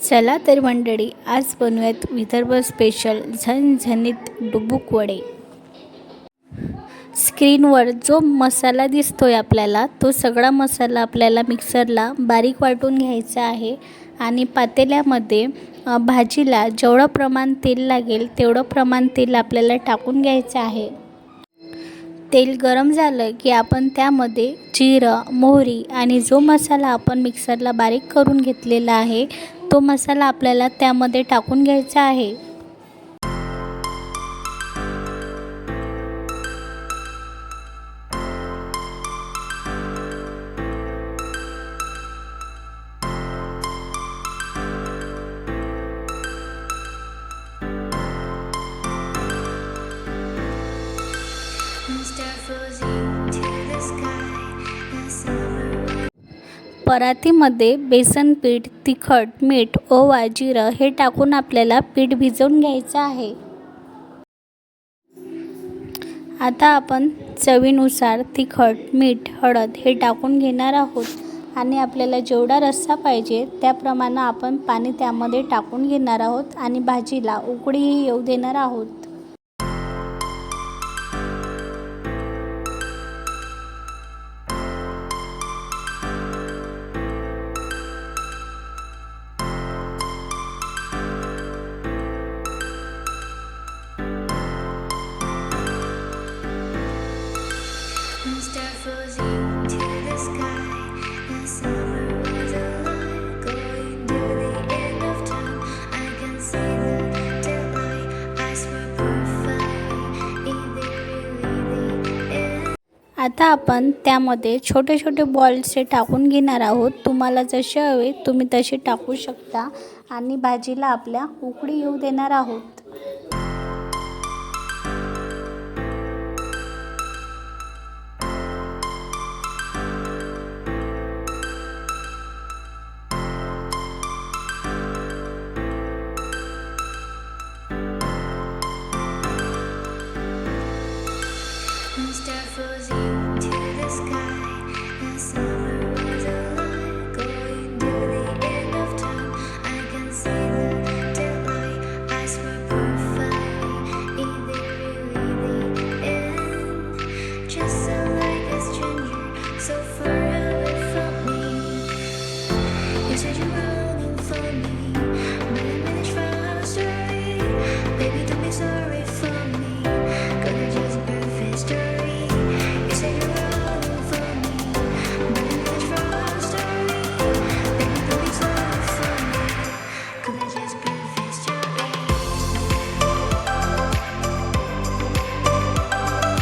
चला तर मंडळी, आज बनवूयात विदर्भ स्पेशल झणझणीत डुबुक वडे। स्क्रीनवर जो मसाला दिसतोय आपल्याला, तो सगळा मसाला आपल्याला मिक्सरला बारीक वाटून घ्यायचा आहे आणि पातेल्यामध्ये भाजीला जेवढं प्रमाण तेल लागेल तेवढं प्रमाण तेल आपल्याला टाकून घ्यायचं आहे। तेल गरम झालं की आपण त्यामध्ये जिरं, मोहरी आणि जो मसाला आपण मिक्सरला बारीक करून घेतलेला आहे तो मसाला आपल्याला त्यामध्ये टाकून घ्यायचा आहे। परातीमध्ये बेसन पीठ, तिखट, मीठ, ओवा, जिरं हे टाकून आपल्याला पीठ भिजवून घ्यायचं आहे। आता आपण चवीनुसार तिखट, मीठ, हळद हे टाकून घेणार आहोत आणि आपल्याला जेवढा रस्सा पाहिजे त्याप्रमाणे आपण पाणी त्यामध्ये टाकून घेणार आहोत आणि भाजीला उकळीही येऊ देणार आहोत। आता आपण त्यामध्ये छोटे छोटे बॉल्स टाकून घेणार आहोत। तुम्हाला जसे हवे तुम्ही तसे टाकू शकता आणि भाजीला आपल्या उकळी येऊ देणार आहोत। Mr. Fuzzy